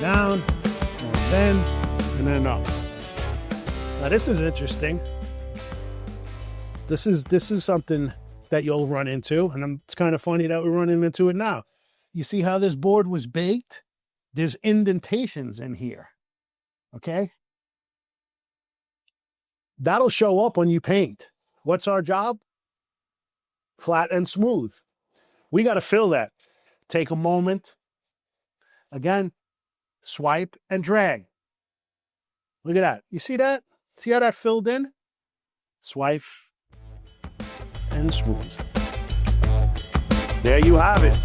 down, and then up. Now this is interesting. This is something that you'll run into, and it's kind of funny that we're running into it now. You see how this board was baked? There's indentations in here, okay? That'll show up when you paint. What's our job? Flat and smooth. We got to fill that. Take a moment. Again, swipe and drag. Look at that. You see that? See how that filled in? Swipe and smooth. There you have it.